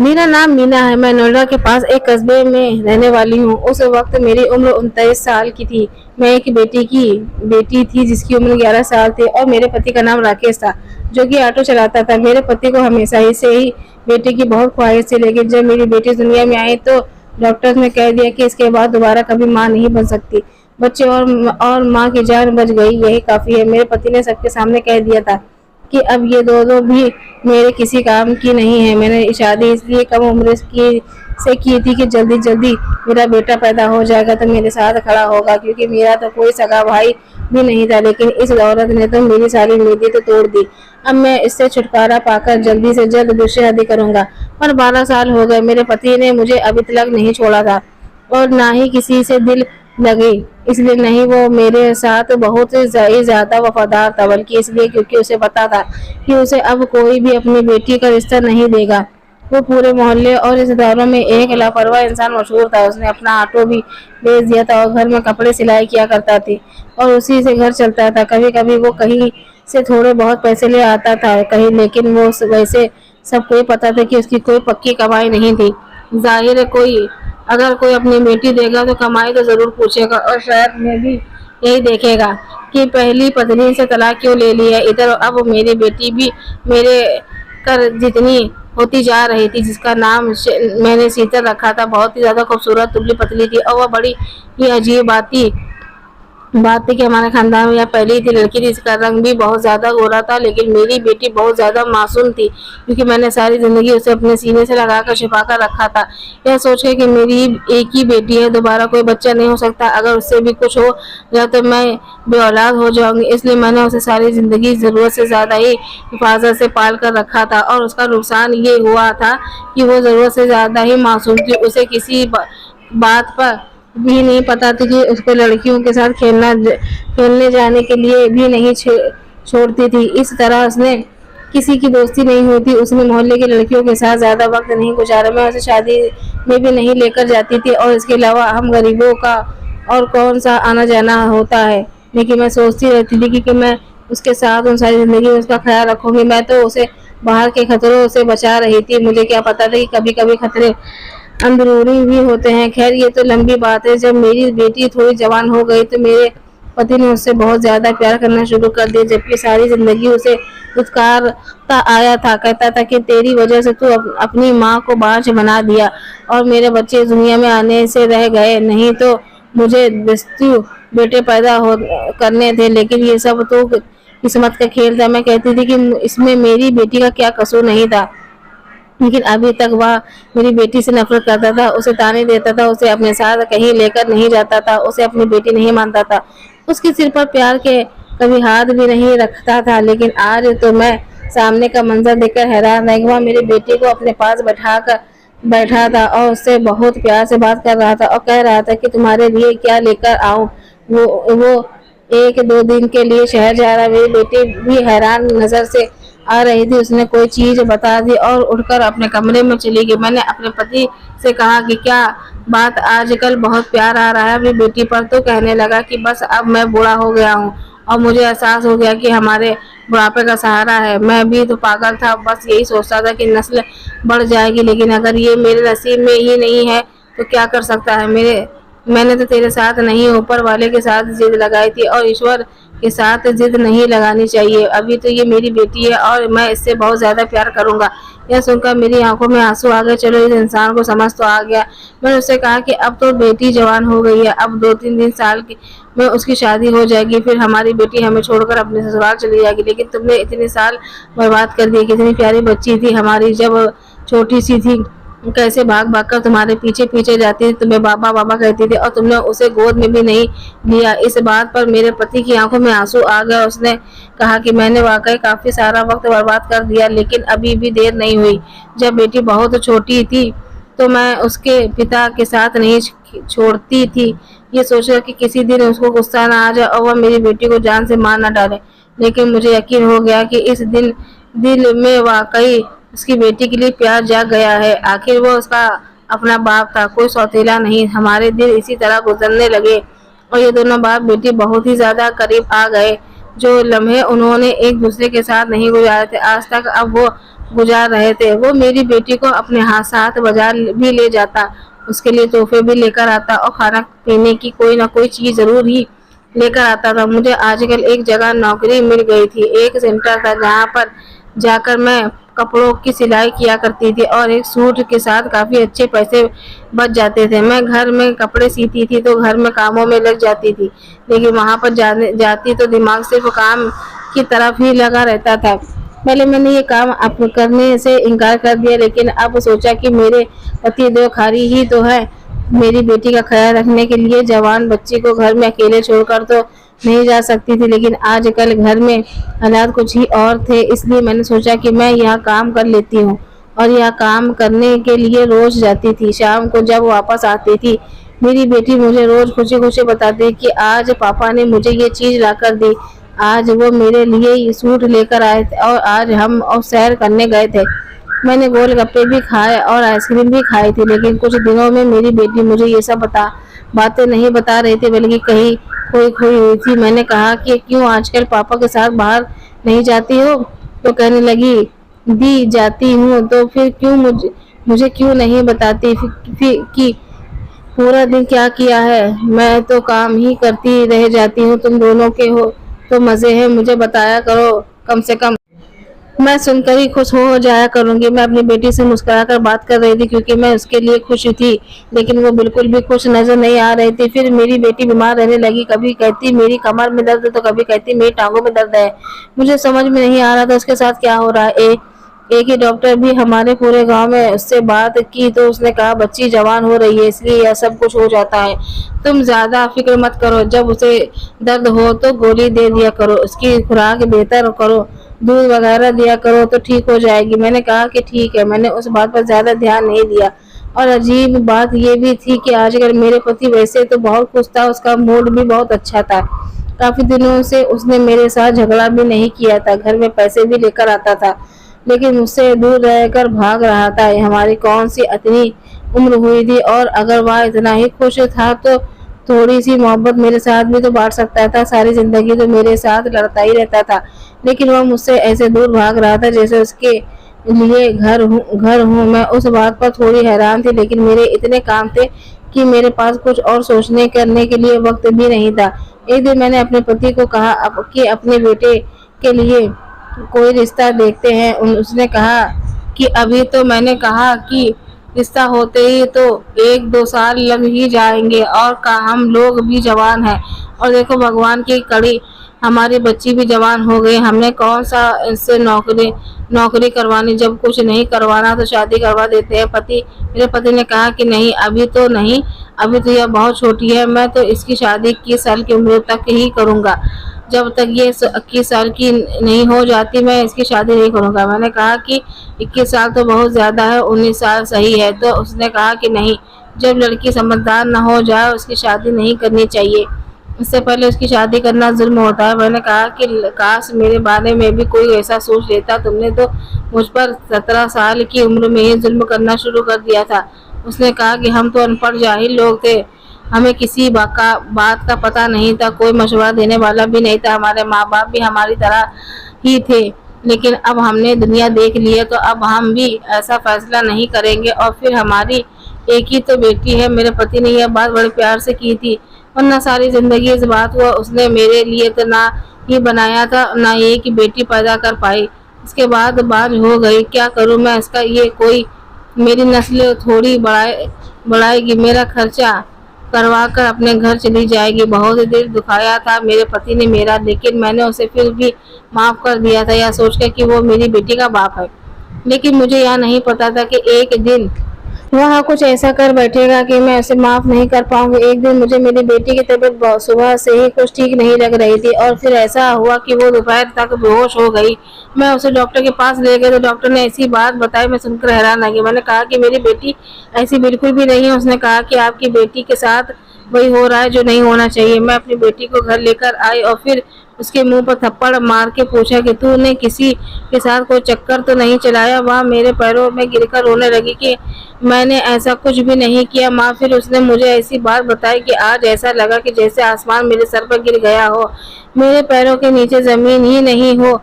मेरा नाम मीना है। मैं नोएडा के पास एक कस्बे में रहने वाली हूँ। उस वक्त मेरी उम्र 29 साल की थी। मैं एक बेटी थी जिसकी उम्र 11 साल थी और मेरे पति का नाम राकेश था, जो कि ऑटो चलाता था। मेरे पति को हमेशा ही से ही बेटी की बहुत ख्वाहिश थी, लेकिन जब मेरी बेटी दुनिया में आई तो डॉक्टर्स ने कह दिया कि इसके बाद दोबारा कभी माँ नहीं बन सकती। बच्चे और माँ की जान बच गई, यही काफी है। मेरे पति ने सबके सामने कह दिया था कि अब ये दोनों भी मेरे किसी काम की नहीं है। मैंने शादी इसलिए कम उम्र की थी कि जल्दी जल्दी मेरा बेटा पैदा हो जाएगा तो मेरे साथ खड़ा होगा, क्योंकि मेरा तो कोई सगा भाई भी नहीं था। लेकिन इस औरत ने तो मेरी सारी उम्मीदें तो तोड़ दी। अब मैं इससे छुटकारा पाकर जल्दी से जल्द दूसरी शादी करूंगा। पर 12 साल हो गए, मेरे पति ने मुझे अभी तक नहीं छोड़ा था और ना ही किसी से दिल लगे। इसलिए नहीं वो मेरे साथ बहुत ही ज्यादा वफादार था, बल्कि इसलिए क्योंकि उसे पता था कि उसे अब कोई भी अपनी बेटी का रिश्ता नहीं देगा। वो पूरे मोहल्ले और रिश्तेदारों में एक लापरवाह इंसान मशहूर था। उसने अपना ऑटो भी बेच दिया था और घर में कपड़े सिलाई किया करता थी और उसी से घर चलता था। कभी कभी वो कहीं से थोड़े बहुत पैसे ले आता था कहीं, लेकिन वो वैसे सबको ही पता था कि उसकी कोई पक्की कमाई नहीं थी। जाहिर है अगर कोई अपनी बेटी देगा तो कमाई तो जरूर पूछेगा और शायद में भी यही देखेगा कि पहली पत्नी से तलाक क्यों ले लिया। इधर अब मेरी बेटी भी मेरे कर जितनी होती जा रही थी, जिसका नाम मैंने शीतल रखा था। बहुत ही ज्यादा खूबसूरत दुबली पतली थी और वह बड़ी ही अजीब बात थी कि हमारे खानदान में यह पहली थी लड़की थी। इसका रंग भी बहुत ज्यादा गोरा था, लेकिन मेरी बेटी बहुत ज्यादा मासूम थी, क्योंकि मैंने सारी जिंदगी उसे अपने सीने से लगाकर छिपा कर रखा था। यह सोचकर कि मेरी एक ही बेटी है, दोबारा कोई बच्चा नहीं हो सकता, अगर उससे भी कुछ हो गया तो मैं बे औलाद हो जाऊंगी। इसलिए मैंने उसे सारी जिंदगी जरूरत से ज्यादा ही हिफाजत से पाल कर रखा था। और उसका नुकसान ये हुआ था कि वो जरूरत से ज्यादा ही मासूम थी। उसे किसी बात पर भी नहीं पता था कि उसको लड़कियों के साथ खेलने जाने के लिए भी नहीं छोड़ती थी। इस तरह उसने किसी की दोस्ती नहीं होती। उसने मोहल्ले की लड़कियों के साथ ज्यादा वक्त नहीं गुजारा। मैं उसे शादी में भी नहीं लेकर जाती थी और इसके अलावा हम गरीबों का और कौन सा आना जाना होता है। लेकिन मैं सोचती रहती थी कि मैं उसके साथ उन सारी जिंदगी में उसका ख्याल रखूंगी। मैं तो उसे बाहर के खतरों से बचा रही थी। मुझे क्या पता था कि कभी कभी खतरे अंदरूनी भी होते हैं। खैर ये तो लंबी बात है। जब मेरी बेटी थोड़ी जवान हो गई तो मेरे पति ने उससे बहुत ज्यादा प्यार करना शुरू कर दिया, जबकि सारी जिंदगी उसे दुत्कारता आया था। कहता था कि तेरी वजह से तू अपनी माँ को बांझ बना दिया और मेरे बच्चे दुनिया में आने से रह गए, नहीं तो मुझे दस्यु बेटे पैदा हो करने थे। लेकिन ये सब तो किस्मत का खेल था। मैं कहती थी कि इसमें मेरी बेटी का क्या कसूर नहीं था, लेकिन अभी तक वह मेरी बेटी से नफरत करता था, उसे ताने देता था, उसे अपने साथ कहीं लेकर नहीं जाता था, उसे अपनी बेटी नहीं मानता था, उसके सिर पर प्यार के कभी हाथ भी नहीं रखता था। लेकिन आज तो मैं सामने का मंजर देखकर हैरान रह गई। वह मेरी बेटी को अपने पास बैठा था और उससे बहुत प्यार से बात कर रहा था और कह रहा था कि तुम्हारे लिए क्या लेकर आऊं। वो 1-2 दिन के लिए शहर जा रहा। मेरी बेटी भी हैरान नजर से आ रही थी। उसने कोई चीज बता दी और उठकर अपने कमरे में चली गई। मैंने अपने पति से कहा कि क्या बात, आजकल बहुत प्यार आ रहा है अपनी बेटी पर। तो कहने लगा कि बस अब मैं बूढ़ा हो गया हूँ और मुझे एहसास हो गया कि हमारे बुढ़ापे का सहारा है। मैं भी तो पागल था, बस यही सोचता था कि नस्ल बढ़ जाएगी, लेकिन अगर ये मेरे नसीब में ही नहीं है तो क्या कर सकता है। मैंने तो तेरे साथ नहीं, ऊपर वाले के साथ जिद लगाई थी और ईश्वर के साथ जिद नहीं लगानी चाहिए। अभी तो ये मेरी बेटी है और मैं इससे बहुत ज्यादा प्यार करूंगा। यह सुनकर मेरी आंखों में आंसू आ गए। चलो इस इंसान को समझ तो आ गया। मैंने उससे कहा कि अब तो बेटी जवान हो गई है, अब 2-3 साल की में उसकी शादी हो जाएगी, फिर हमारी बेटी हमें छोड़कर अपने ससुराल चली जाएगी। लेकिन तुमने इतने साल बर्बाद कर दिए। कितनी प्यारी बच्ची थी हमारी, जब छोटी सी थी कैसे भाग भाग कर तुम्हारे पीछे पीछे जाती थी, तुम्हें बाबा बाबा कहती थी और तुमने उसे गोद में भी नहीं लिया। इस बात पर मेरे पति की आंखों में आंसू आ गए। उसने कहा कि मैंने वाकई काफी सारा वक्त बर्बाद कर दिया, लेकिन अभी भी देर नहीं हुई। जब बेटी बहुत छोटी थी तो मैं उसके पिता के साथ नहीं छोड़ती थी, ये सोचकर कि किसी दिन उसको गुस्सा न आ जाए और वह मेरी बेटी को जान से मार न डाले। लेकिन मुझे यकीन हो गया कि इस दिन दिल में वाकई उसकी बेटी के लिए प्यार जाग गया है। आखिर वो उसका अपना बाप था, कोई सौतेला नहीं। हमारे दिन इसी तरह गुजरने लगे और ये दोनों बाप बेटी बहुत ही ज्यादा करीब आ गए। जो लम्हे उन्होंने एक दूसरे के साथ नहीं गुजारे थे आज तक, अब वो गुजार रहे थे। वो मेरी बेटी को अपने हाथ साथ बाजार भी ले जाता, उसके लिए तोहफे भी लेकर आता और खाना पीने की कोई ना कोई चीज जरूर ही लेकर आता था। मुझे आजकल एक जगह नौकरी मिल गई थी, एक सेंटर था जहाँ पर जाकर मैं कपड़ों की सिलाई किया करती थी और एक सूट के साथ काफी अच्छे पैसे बच जाते थे। मैं घर में कपड़े सीती थी तो घर में कामों में लग जाती थी, लेकिन वहां पर जाती तो दिमाग सिर्फ काम की तरफ ही लगा रहता था। पहले मैंने ये काम करने से इनकार कर दिया, लेकिन अब सोचा कि मेरे पति दो खारी ही तो है। मेरी बेटी का ख्याल रखने के लिए जवान बच्ची को घर में अकेले छोड़कर तो नहीं जा सकती थी, लेकिन आजकल घर में हालात कुछ ही और थे। इसलिए मैंने सोचा कि मैं यह काम कर लेती हूँ और यह काम करने के लिए रोज जाती थी। शाम को जब वापस आती थी, मेरी बेटी मुझे रोज खुशी खुशी बताती कि आज पापा ने मुझे ये चीज ला कर दी, आज वो मेरे लिए ये सूट लेकर आए थे और आज हम और सैर करने गए थे। मैंने गोलगप्पे भी खाए और आइसक्रीम भी खाई थी, लेकिन कुछ दिनों में मेरी बेटी मुझे ये सब बातें नहीं बता रही थी, बल्कि कहीं खोई खोई हुई थी। मैंने कहा कि क्यों आजकल पापा के साथ बाहर नहीं जाती हो? तो कहने लगी, दी जाती हूँ तो फिर क्यों मुझे क्यों नहीं बताती कि पूरा दिन क्या किया है? मैं तो काम ही करती रह जाती हूँ, तुम दोनों के हो तो मजे हैं, मुझे बताया करो कम से कम। मैं सुनकर ही खुश हो जाया करूंगी। मैं अपनी बेटी से मुस्कुराकर बात कर रही थी क्योंकि मैं उसके लिए खुश थी, लेकिन वो बिल्कुल भी खुश नजर नहीं आ रही थी। फिर मेरी बेटी बीमार रहने लगी, कभी कहती मेरी कमर में दर्द तो कभी कहती मेरी टांगों में दर्द है। मुझे समझ में नहीं आ रहा था उसके साथ क्या हो रहा है। एक ही डॉक्टर भी हमारे पूरे गांव में उससे बात की तो उसने कहा बच्ची जवान हो रही है, इसलिए यह सब कुछ हो जाता है। तुम ज्यादा फिक्र मत करो, जब उसे दर्द हो तो गोली दे दिया करो, उसकी खुराक बेहतर करो, दूध वगैरह दिया करो तो ठीक हो जाएगी। मैंने कहा कि ठीक है। मैंने उस बात पर ज्यादा ध्यान नहीं दिया। और अजीब बात यह भी थी कि आजकल मेरे पति वैसे तो बहुत खुश था, उसका मूड भी बहुत अच्छा था। काफी दिनों से उसने मेरे साथ झगड़ा भी नहीं किया था, घर में पैसे भी लेकर आता था, लेकिन मुझसे दूर रहकर भाग रहा था। हमारी कौन सी इतनी उम्र हुई थी, और अगर वह इतना ही खुश था तो थोड़ी सी मोहब्बत मेरे साथ भी तो बांट सकता था। सारी जिंदगी तो मेरे साथ लड़ता ही रहता था, लेकिन वह मुझसे ऐसे दूर भाग रहा था जैसे उसके लिए घर हूँ। मैं उस बात पर थोड़ी हैरान थी, लेकिन मेरे इतने काम थे कि मेरे पास कुछ और सोचने करने के लिए वक्त भी नहीं था। एक दिन मैंने अपने पति को कहा कि अपने बेटे के लिए कोई रिश्ता देखते हैं। उसने कहा कि अभी तो मैंने कहा कि रिश्ता होते ही तो 1-2 साल लग ही जाएंगे, और का हम लोग भी जवान हैं, और देखो भगवान की कड़ी हमारी बच्ची भी जवान हो गई। हमने कौन सा इससे नौकरी करवानी, जब कुछ नहीं करवाना तो शादी करवा देते हैं। मेरे पति ने कहा कि नहीं, अभी तो नहीं, अभी तो यह बहुत छोटी है, मैं तो इसकी शादी 21 साल की उम्र तक ही करूंगा। जब तक ये 21 साल की नहीं हो जाती मैं इसकी शादी नहीं करूंगा। मैंने कहा कि 21 साल तो बहुत ज्यादा है, 19 साल सही है। तो उसने कहा कि नहीं, जब लड़की समझदार न हो जाए उसकी शादी नहीं करनी चाहिए, इससे पहले उसकी शादी करना जुल्म होता है। मैंने कहा कि काश मेरे बारे में भी कोई ऐसा सोच लेता, तुमने तो मुझ पर 17 साल की उम्र में ही जुल्म करना शुरू कर दिया था। उसने कहा कि हम तो अनपढ़ जाहिल लोग थे, हमें किसी बात का पता नहीं था, कोई मशवरा देने वाला भी नहीं था, हमारे माँ बाप भी हमारी तरह ही थे, लेकिन अब हमने दुनिया देख ली है तो अब हम भी ऐसा फैसला नहीं करेंगे। और फिर हमारी एक ही तो बेटी है। मेरे पति ने यह बात बड़े प्यार से की थी, वरना सारी जिंदगी इस बात को उसने मेरे लिए तो ना ही बनाया था, ना ये कि बेटी पैदा कर पाई। इसके बाद बाज हो गई, क्या करूं मैं इसका? ये कोई मेरी नस्ल थोड़ी बढ़ाएगी, मेरा खर्चा करवा कर अपने घर चली जाएगी। बहुत ही दिल दुखाया था मेरे पति ने मेरा, लेकिन मैंने उसे फिर भी माफ कर दिया था, यह सोचकर कि वो मेरी बेटी का बाप है। लेकिन मुझे यह नहीं पता था कि एक दिन वह कुछ ऐसा कर बैठेगा कि मैं उसे माफ नहीं कर पाऊंगी। एक दिन मुझे मेरी बेटी की तबीयत सुबह से ही कुछ ठीक नहीं लग रही थी, और फिर ऐसा हुआ कि वो दोपहर तक बेहोश हो गई। मैं उसे डॉक्टर के पास ले गई तो डॉक्टर ने ऐसी बात बताई, मैं सुनकर हैरान रह गई। मैंने कहा कि मेरी बेटी ऐसी बिल्कुल भी नहीं है। उसने कहा कि आपकी बेटी के साथ वही हो रहा है जो नहीं होना चाहिए। मैं अपनी बेटी को घर लेकर आई और फिर उसके मुंह पर थप्पड़ मार के पूछा कि तूने किसी के साथ कोई चक्कर तो नहीं चलाया? वह मेरे पैरों में गिरकर रोने लगी कि मैंने ऐसा कुछ भी नहीं किया माँ। फिर उसने मुझे ऐसी बात बताई कि आज ऐसा लगा कि जैसे आसमान मेरे सर पर गिर गया हो, मेरे पैरों के नीचे जमीन ही नहीं हो।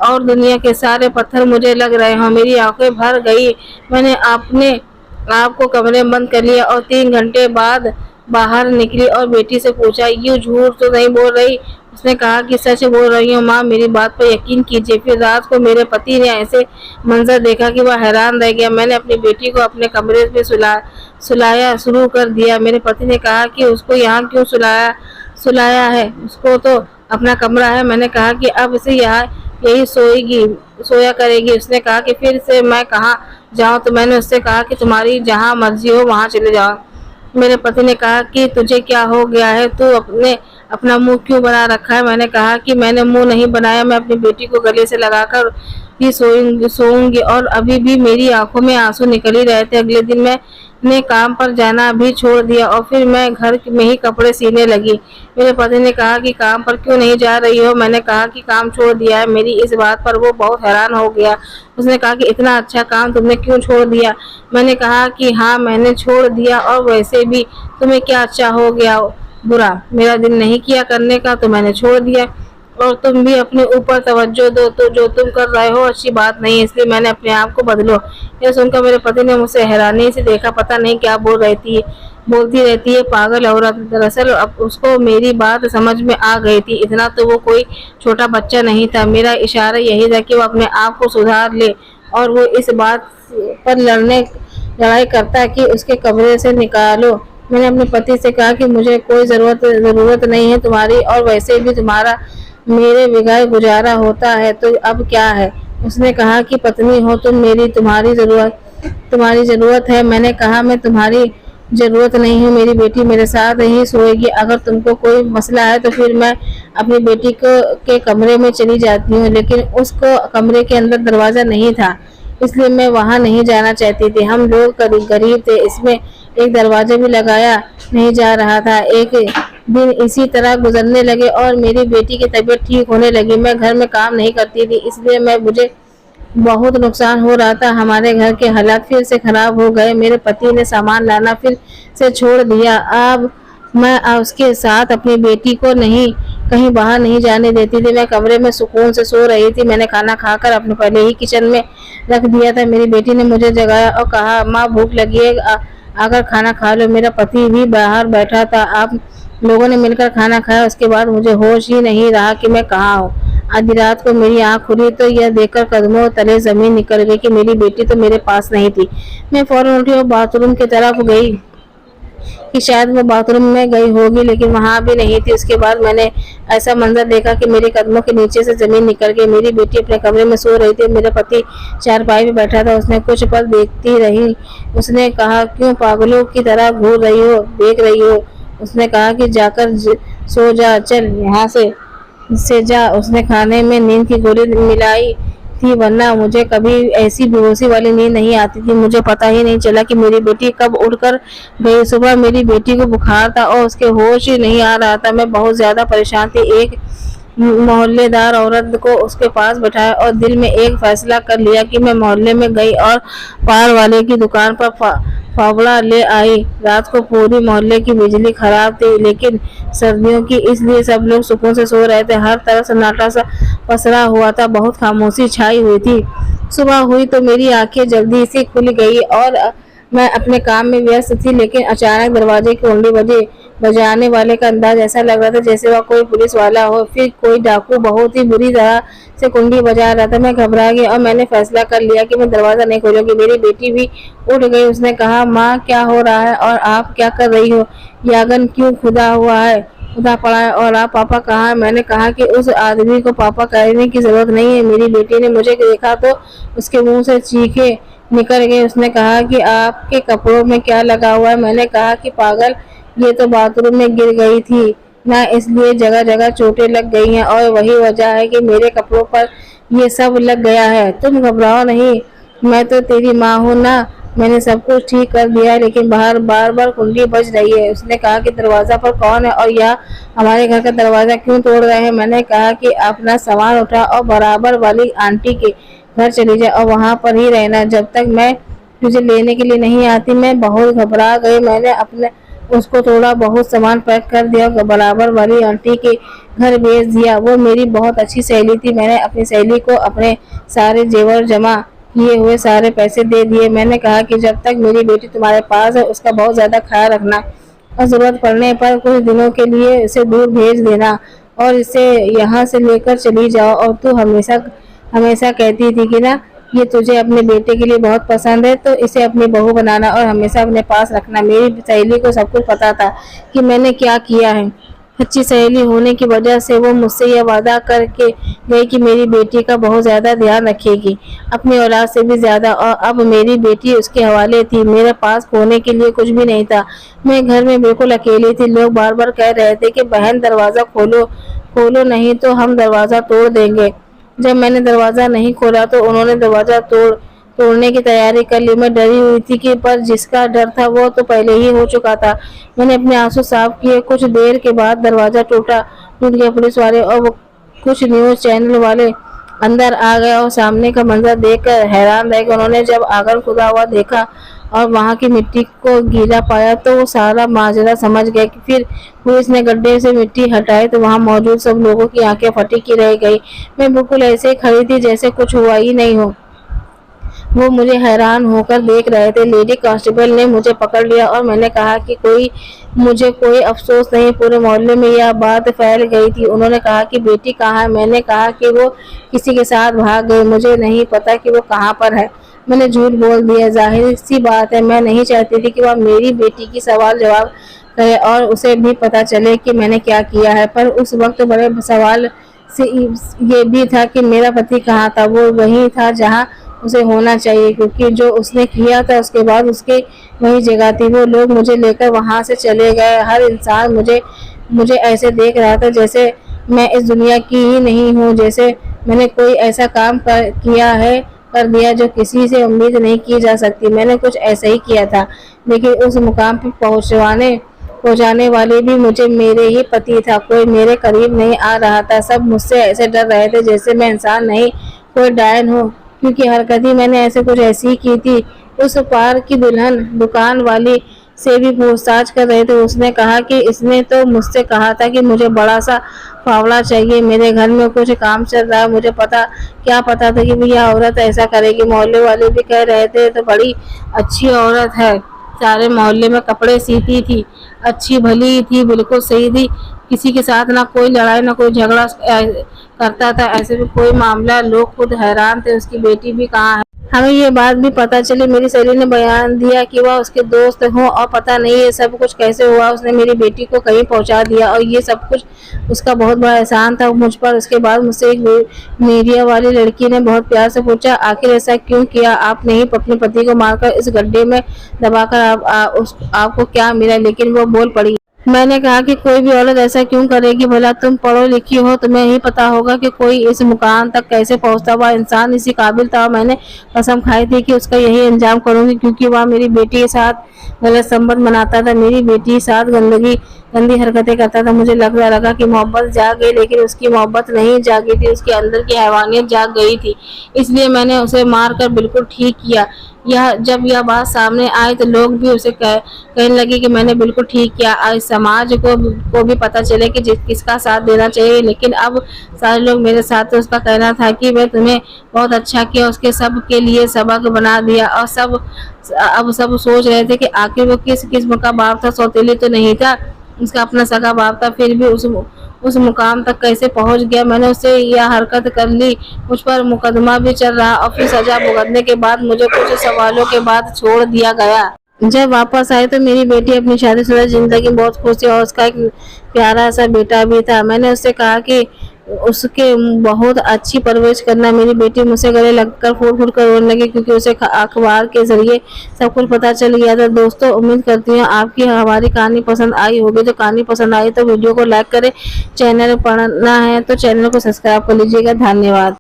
और दुनिया के सारे पत्थर मुझे लग रहे हों। मेरी आंखें भर गई। मैंने अपने आप को कमरे में बंद कर लिया और 3 घंटे बाद बाहर निकली और बेटी से पूछा, यूँ झूठ तो नहीं बोल रही? उसने कहा कि सच बोल रही हूँ माँ, मेरी बात पर यकीन कीजिए। फिर रात को मेरे पति ने ऐसे मंजर देखा कि वह हैरान रह गया। मैंने अपनी बेटी को अपने कमरे में सुलाया शुरू कर दिया। मेरे पति ने कहा कि उसको यहाँ क्यों सुलाया है, उसको तो अपना कमरा है। मैंने कहा कि अब से यहाँ यही सोया करेगी। उसने कहा कि फिर से मैं कहाँ जाऊँ? तो मैंने उससे कहा कि तुम्हारी जहाँ मर्जी हो वहाँ चले जाओ। मेरे पति ने कहा कि तुझे क्या हो गया है, तू अपना मुंह क्यों बना रखा है? मैंने कहा कि मैंने मुंह नहीं बनाया, मैं अपनी बेटी को गले से लगाकर ही सोऊंगी और अभी भी मेरी आंखों में आंसू निकल ही रहे थे। अगले दिन मैंने काम पर जाना भी छोड़ दिया और फिर मैं घर में ही कपड़े सीने लगी। मेरे पति ने कहा कि काम पर क्यों नहीं जा रही हो? मैंने कहा कि काम छोड़ दिया है। मेरी इस बात पर वो बहुत हैरान हो गया। उसने कहा कि इतना अच्छा काम तुमने क्यों छोड़ दिया? मैंने कहा कि हाँ, मैंने छोड़ दिया, और वैसे भी तुम्हें क्या अच्छा हो गया बुरा? मेरा दिल नहीं किया करने का तो मैंने छोड़ दिया। और तुम भी अपने ऊपर तवज्जो दो, तो जो तुम कर रहे हो अच्छी बात नहीं है, इसलिए मैंने अपने आप को बदलो। यह सुनकर मेरे पति ने मुझसे हैरानी से देखा। पता नहीं क्या बोलती रहती है पागल औरत। दरअसल अब उसको मेरी बात समझ में आ गई थी। इतना तो वो कोई छोटा बच्चा नहीं था। मेरा इशारा यही था कि वो अपने आप को सुधार ले, और वो इस बात पर लड़ाई करता कि उसके कमरे से निकालो। मैंने अपने पति से कहा कि मुझे कोई ज़रूरत नहीं है तुम्हारी, और वैसे भी तुम्हारा मेरे बगैर गुजारा होता है, तो अब क्या है? उसने कहा कि पत्नी हो तुम मेरी, तुम्हारी ज़रूरत है। मैंने कहा मैं तुम्हारी ज़रूरत नहीं हूँ, मेरी बेटी मेरे साथ ही सोएगी। अगर तुमको कोई मसला है तो फिर मैं अपनी बेटी के कमरे में चली जाती हूँ, लेकिन उसको कमरे के अंदर दरवाज़ा नहीं था, इसलिए मैं वहाँ नहीं जाना चाहती थी। हम लोग गरीब थे, इसमें एक दरवाज़ा भी लगाया नहीं जा रहा था। एक दिन इसी तरह गुजरने लगे और मेरी बेटी की तबीयत ठीक होने लगी। मैं घर में काम नहीं करती थी, इसलिए मुझे बहुत नुकसान हो रहा था। हमारे घर के हालात फिर से खराब हो गए। मेरे पति ने सामान लाना फिर से छोड़ दिया। अब मैं उसके साथ अपनी बेटी को कहीं बाहर नहीं जाने देती थी। मैं कमरे में सुकून से सो रही थी। मैंने खाना खाकर अपने पहले ही किचन में रख दिया था। मेरी बेटी ने मुझे जगाया और कहा, माँ भूख लगी है, आकर खाना खा लो। मेरा पति भी बाहर बैठा था। आप लोगों ने मिलकर खाना खाया। उसके बाद मुझे होश ही नहीं रहा कि मैं कहाँ हूँ। आधी रात को मेरी आँख खुली तो यह देखकर कदमों तले जमीन निकल गई कि मेरी बेटी तो मेरे पास नहीं थी। मैं फौरन उठी और बाथरूम की तरफ गई कि शायद वो बाथरूम में गई होगी, लेकिन वहाँ भी नहीं थी। उसके बाद मैंने ऐसा मंजर देखा कि मेरे कदमों के नीचे से जमीन निकल गई। मेरी बेटी अपने कमरे में सो रही थी। मेरा पति चारपाई में बैठा था। उसने कुछ पल देखती रही। उसने कहा, क्यों पागलों की तरह घूर रही हो, देख रही हो? उसने कहा कि जाकर सो जा, चल यहाँ से जा। उसने खाने में नींद की गोली मिलाई थी, वरना मुझे कभी ऐसी बेहोशी वाली नींद नहीं आती थी। मुझे पता ही नहीं चला कि मेरी बेटी कब उड़कर गई। सुबह मेरी बेटी को बुखार था और उसके होश ही नहीं आ रहा था। मैं बहुत ज्यादा परेशान थी। एक मोहल्लेदार औरत को उसके पास बैठाया और दिल में एक फैसला कर लिया कि मैं मोहल्ले में गई और पार वाले की दुकान पर फावड़ा ले आई। रात को पूरी मोहल्ले की बिजली खराब थी, लेकिन सर्दियों की, इसलिए सब लोग सुकून से सो रहे थे। हर तरफ सन्नाटा सा पसरा हुआ था। बहुत खामोशी छाई हुई थी। सुबह हुई तो मेरी आंखें जल्दी से खुल गई और मैं अपने काम में व्यस्त थी, लेकिन अचानक दरवाजे की कुंडी बजाने वाले का अंदाज ऐसा लग रहा था जैसे वह कोई पुलिस वाला हो। फिर कोई डाकू बहुत ही बुरी तरह से कुंडी बजा रहा था। मैं घबरा गई और मैंने फैसला कर लिया कि मैं दरवाज़ा नहीं खोलूंगी। मेरी बेटी भी उठ गई। उसने कहा, माँ क्या हो रहा है और आप क्या कर रही हो? ये आंगन क्यों खुदा पड़ा है और आप पापा कहाँ है? मैंने कहा कि उस आदमी को पापा कहने की जरूरत नहीं है। मेरी बेटी ने मुझे देखा तो उसके मुंह से चीखें निकल गई। उसने कहा कि आपके कपड़ों में क्या लगा हुआ है? मैंने कहा कि पागल, ये तो बाथरूम में गिर गई थी ना, इसलिए जगह जगह चोटें लग गई हैं और वही वजह है कि मेरे कपड़ों पर ये सब लग गया है। तुम घबराओ नहीं, मैं तो तेरी माँ हूँ ना। मैंने सब कुछ ठीक कर दिया है, लेकिन बाहर बार बार कुंडी बज रही है। उसने कहा कि दरवाजा पर कौन है और यह हमारे घर का दरवाजा क्यों तोड़ रहे हैं? मैंने कहा कि अपना सामान उठा और बराबर वाली आंटी के घर चली जा और वहाँ पर ही रहना जब तक मैं तुझे लेने के लिए नहीं आती। मैं बहुत घबरा गई। मैंने उसको थोड़ा बहुत सामान पैक कर दिया, बराबर वाली आंटी के घर भेज दिया। वो मेरी बहुत अच्छी सहेली थी। मैंने अपनी सहेली को अपने सारे जेवर जमा किए हुए सारे पैसे दे दिए। मैंने कहा कि जब तक मेरी बेटी तुम्हारे पास है उसका बहुत ज़्यादा ख्याल रखना और ज़रूरत पड़ने पर कुछ दिनों के लिए इसे दूर भेज देना और इसे यहाँ से लेकर चली जाओ। और तू हमेशा हमेशा कहती थी कि ना ये तुझे अपने बेटे के लिए बहुत पसंद है, तो इसे अपनी बहू बनाना और हमेशा अपने पास रखना। मेरी सहेली को सब कुछ पता था कि मैंने क्या किया है। अच्छी सहेली होने की वजह से वो मुझसे यह वादा करके गई कि मेरी बेटी का बहुत ज़्यादा ध्यान रखेगी, अपनी औलाद से भी ज़्यादा। और अब मेरी बेटी उसके हवाले थी। मेरे पास खोने के लिए कुछ भी नहीं था। मैं घर में बिल्कुल अकेली थी। लोग बार बार कह रहे थे कि बहन दरवाज़ा खोलो खोलो, नहीं तो हम दरवाज़ा तोड़ देंगे। जब मैंने दरवाज़ा नहीं खोला तो उन्होंने दरवाज़ा तोड़ने की तैयारी कर ली। मैं डरी हुई थी कि पर जिसका डर था वो तो पहले ही हो चुका था। मैंने अपने आंसू साफ किए। कुछ देर के बाद दरवाज़ा टूट गया। पुलिस वाले और वो कुछ न्यूज़ चैनल वाले अंदर आ गए और सामने का मंजर देखकर हैरान रह गए। उन्होंने जब आंगन खुदा हुआ देखा और वहाँ की मिट्टी को गीला पाया तो वो सारा माजरा समझ गए। कि फिर पुलिस ने गड्ढे से मिट्टी हटाई तो वहाँ मौजूद सब लोगों की आंखें फटी की रह गई। मैं बिल्कुल ऐसे ही खड़ी थी जैसे कुछ हुआ ही नहीं हो। वो मुझे हैरान होकर देख रहे थे। लेडी कांस्टेबल ने मुझे पकड़ लिया और मैंने कहा कि मुझे कोई अफसोस नहीं। पूरे मोहल्ले में यह बात फैल गई थी। उन्होंने कहा कि बेटी कहाँ है। मैंने कहा कि वो किसी के साथ भाग गई, मुझे नहीं पता कि वो कहाँ पर है। मैंने झूठ बोल दिया। जाहिर सी बात है मैं नहीं चाहती थी कि वह मेरी बेटी की सवाल जवाब करे और उसे भी पता चले कि मैंने क्या किया है। पर उस वक्त बड़े सवाल से ये भी था कि मेरा पति कहाँ था। वो वहीं था जहाँ उसे होना चाहिए, क्योंकि जो उसने किया था उसके बाद उसके वही जगह थी। वो लोग मुझे लेकर वहाँ से चले गए। हर इंसान मुझे ऐसे देख रहा था जैसे मैं इस दुनिया की ही नहीं हूँ, जैसे मैंने कोई ऐसा काम कर दिया जो किसी से उम्मीद नहीं की जा सकती। मैंने कुछ ऐसा ही किया था, लेकिन उस मुकाम पर पहुंचाने वाले भी मुझे मेरे ही पति था। कोई मेरे करीब नहीं आ रहा था। सब मुझसे ऐसे डर रहे थे जैसे मैं इंसान नहीं कोई डायन हो, क्योंकि हरकत ही मैंने कुछ ऐसी ही की थी। उस पार की दुकान वाली से भी पूछताछ कर रहे थे। उसने कहा कि इसने तो मुझसे कहा था कि मुझे बड़ा सा फावड़ा चाहिए। मेरे घर में कुछ काम चल रहा है। मुझे क्या पता था कि यह औरत ऐसा करेगी। मोहल्ले वाले भी कह रहे थे तो बड़ी अच्छी औरत है, सारे मोहल्ले में कपड़े सीती थी, अच्छी भली थी, बिल्कुल सही थी। किसी के साथ ना कोई लड़ाई ना कोई झगड़ा करता था। ऐसे भी कोई मामला। लोग खुद हैरान थे उसकी बेटी भी कहाँ है। हमें ये बात भी पता चली। मेरी सहेली ने बयान दिया कि वह उसके दोस्त हों और पता नहीं ये सब कुछ कैसे हुआ। उसने मेरी बेटी को कहीं पहुंचा दिया और ये सब कुछ उसका बहुत बड़ा एहसान था मुझ पर। उसके बाद मुझसे एक मीडिया वाली लड़की ने बहुत प्यार से पूछा, आखिर ऐसा क्यों किया आपने ही अपने पति को मारकर इस गड्ढे में दबाकर आपको क्या मिला। लेकिन वो बोल पड़ी। मैंने कहा कि कोई भी औरत ऐसा क्यों करेगी। भला तुम पढ़ो लिखी हो, तुम्हें ही पता होगा कि कोई इस मुकाम तक कैसे पहुंचता। वह इंसान इसी काबिल था। मैंने कसम खाई थी कि उसका यही अंजाम करूंगी, क्योंकि वह मेरी बेटी के साथ गलत संबंध बनाता था, मेरी बेटी के साथ गंदी हरकतें करता था। मुझे लगा कि मोहब्बत जाग गई, लेकिन उसकी मोहब्बत नहीं जागी थी, उसके अंदर की हैवानियत जाग गई थी। इसलिए मैंने उसे मार कर बिल्कुल ठीक किया। जब यह बात सामने आई तो लोग भी उसे कहने लगे कि मैंने बिल्कुल ठीक किया। आज समाज को भी पता चले कि किसका साथ देना चाहिए। लेकिन अब सारे लोग मेरे साथ थे। उसका कहना था कि मैं तुम्हें बहुत अच्छा किया, उसके सब के लिए सबक बना दिया। और अब सब सोच रहे थे कि आखिर वो किस किस्म का बाप था। सौतेली तो नहीं था, उसका अपना सगा बाप था। फिर भी उस मुकाम तक कैसे पहुंच गया। मैंने उससे यह हरकत कर ली। मुझ पर मुकदमा भी चल रहा और फिर सजा भुगतने के बाद मुझे कुछ सवालों के बाद छोड़ दिया गया। जब वापस आई तो मेरी बेटी अपनी शादीशुदा जिंदगी में बहुत खुश थी और उसका एक प्यारा सा बेटा भी था। मैंने उससे कहा कि उसके बहुत अच्छी परवरिश करना। मेरी बेटी मुझसे गले लगकर फूट कर रोने लगी, क्योंकि उसे अखबार के जरिए सब कुछ पता चल गया था। दोस्तों, उम्मीद करती हूँ आपकी हमारी कहानी पसंद आई होगी। तो कहानी पसंद आई तो वीडियो को लाइक करें, चैनल पढ़ना है तो चैनल को सब्सक्राइब कर लीजिएगा। धन्यवाद।